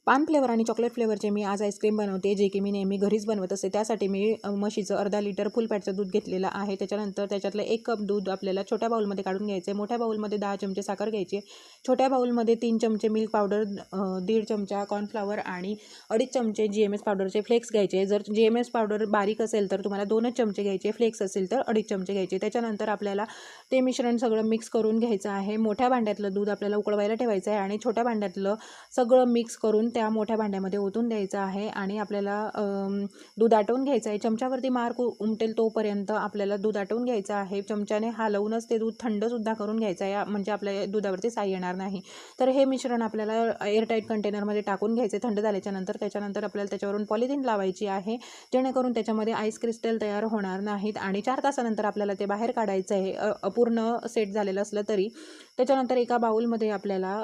पान फ्लेवर आणि चॉकलेट फ्लेवरचे मी आज आईस्क्रीम बनवते, जे की मी नेहमी घरीच बनवत असते। त्यासाठी मी म्हशीचं अर्धा लिटर फुल फॅटचं दूध घेतलेलं आहे। त्याच्यानंतर त्याच्यातलं 1 कप दूध आपल्याला छोट्या बाउलमध्ये काढून घ्यायचं आहे। मोठ्या बाउलमध्ये 10 चमचे साखर घ्यायची, छोट्या बाउलमध्ये 3 चमचे मिल्क पावडर, 1.5 चमचा कॉर्नफ्लॉवर आणि 2.5 चमचे GMS पावडरचे फ्लेक्स घ्यायचे। जर GMS पावडर बारीक असेल तर तुम्हाला 2च चमचे घ्यायचे, फ्लेक्स असेल तर 2.5 चमचे घ्यायचे। त्याच्यानंतर आपल्याला ते मिश्रण सगळं मिक्स करून घ्यायचं आहे। मोठ्या भांड्यातलं दूध आपल्याला उकळवायला ठेवायचं आहे आणि छोट्या भांड्यातलं सगळं मिक्स करून त्या मोठ्या भांड्यामध्ये ओतून द्यायचं आहे आणि आपल्याला दूध आटवून घ्यायचं आहे। चमच्यावरती मार्क उमटेल तोपर्यंत आपल्याला दूध आटवून घ्यायचं आहे। चमच्याने हलवूनच ते दूध थंडसुद्धा करून घ्यायचं आहे, म्हणजे आपल्या दुधावरती साई येणार नाही। तर हे मिश्रण आपल्याला एअरटाईट कंटेनरमध्ये टाकून घ्यायचे थंड झाल्याच्या नंतर। त्याच्यानंतर आपल्याला त्याच्यावरून पॉलिथिन लावायची आहे, जेणेकरून त्याच्यामध्ये आईस क्रिस्टल तयार होणार नाहीत आणि 4 तासानंतर आपल्याला ते बाहेर काढायचं आहे, अपूर्ण सेट झालेलं असलं तरी। त्याच्यानंतर एका बाउलमध्ये आपल्याला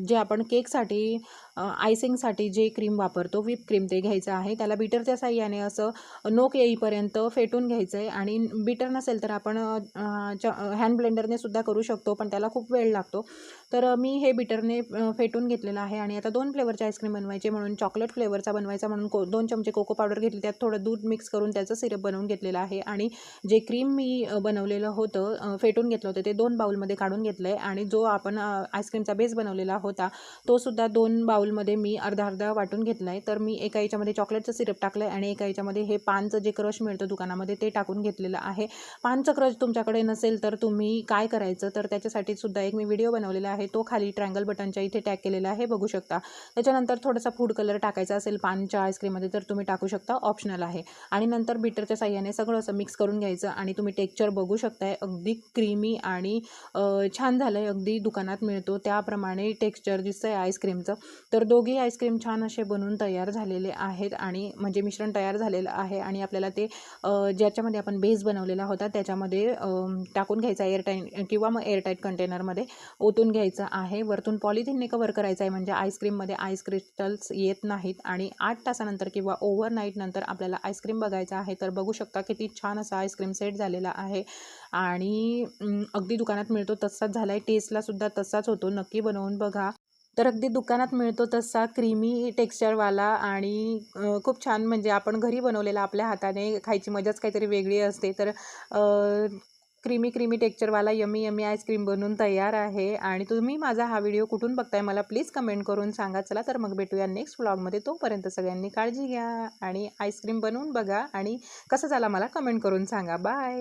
जे आपण केकसाठी आयसिंगसाठी जे क्रीम वापरतो, व्हिप क्रीम, ते घ्यायचं आहे। त्याला बीटरच्या साहाय्याने असं नोक येईपर्यंत फेटून घ्यायचं आहे आणि बीटर नसेल तर आपण हँड ब्लेंडरने सुद्धा करू शकतो, पण त्याला खूप वेळ लागतो। तर मी हे बीटरने फेटून घेतलेलं आहे आणि आता 2 फ्लेवरचे आईस्क्रीम बनवायचे म्हणून चॉकलेट फ्लेवरचा बनवायचा म्हणून 2 चमचे कोको पावडर घेतली, त्यात थोडं दूध मिक्स करून त्याचं सिरप बनवून घेतलेलं आहे आणि जे क्रीम मी बनवलेलं होतं, फेटून घेतलं होतं, ते 2 बाउलमध्ये काढून घेतलं आहे आणि जो आपण आईस्क्रीमचा बेस बनवलेला होता तो सुद्धा 2 बाउलमध्ये मी अर्धा अर्धा वाटून घेतला आहे। तर मी एका याच्यामध्ये चॉकलेटचं सिरप टाकलं आहे आणि एका याच्यामध्ये हे पानचं जे क्रश मिळतं दुकानामध्ये ते टाकून घेतलेलं आहे। पानचं क्रश तुमच्याकडे नसेल तर तुम्ही काय करायचं, तर त्याच्यासाठी सुद्धा एक मी व्हिडिओ बनवलेला आहे, तो खाली ट्रायंगल बटनच्या इथे टॅग केलेला आहे, बघू शकता। त्याच्यानंतर थोडासा फूड कलर टाकायचा असेल पानच्या आईस्क्रीममध्ये तर तुम्ही टाकू शकता, ऑप्शनल आहे। आणि नंतर बीटरच्या साहाय्याने सगळं असं मिक्स करून घ्यायचं आणि तुम्ही टेक्स्चर बघू शकताय, अगदी क्रीमी आणि छान झालं आहे, अगदी दुकानात मिळतो त्याप्रमाणे टेक्स्चर दिसतं आहे आईस्क्रीमचं। तर दोघी आईस्क्रीम छान असे बनून तयार झालेले आहेत आणि म्हणजे मिश्रण तयार झालेलं आहे आणि आपल्याला ते ज्याच्यामध्ये आपण बेस बनवलेला होता त्याच्यामध्ये टाकून घ्यायचा, एअरटाईट किंवा मग एअरटाईट कंटेनरमध्ये ओतून घ्यायचं आहे। वरतून पॉलिथिनने कव्हर करायचं आहे, म्हणजे आईस्क्रीममध्ये आईस क्रिस्टल्स येत नाहीत आणि 8 तासानंतर किंवा ओव्हरनाईट नंतर आपल्याला आईस्क्रीम बघायचं आहे। तर बघू शकता किती छान असा आईस्क्रीम सेट झालेला आहे आणि अगदी दुकानात मिळतो तसाच झाला आहे, टेस्टला सुद्धा तसाच होतो, नक्की बनवून बघा। तर अगदी दुकानात मिळतो तसा क्रीमी टेक्स्चरवाला आणि खूप छान, म्हणजे आपण घरी बनवलेला आपल्या हाताने खायची मजाच काहीतरी वेगळी असते। तर क्रीमी टेक्स्चरवाला यम्मी यम्मी आईस्क्रीम बनून तयार आहे आणि तुम्ही माझा हा व्हिडिओ कुठून बघताय मला प्लीज कमेंट करून सांगा। चला तर मग भेटूया नेक्स्ट व्लॉगमध्ये, तोपर्यंत सगळ्यांनी काळजी घ्या आणि आईस्क्रीम बनवून बघा आणि कसं झाला मला कमेंट करून सांगा। बाय।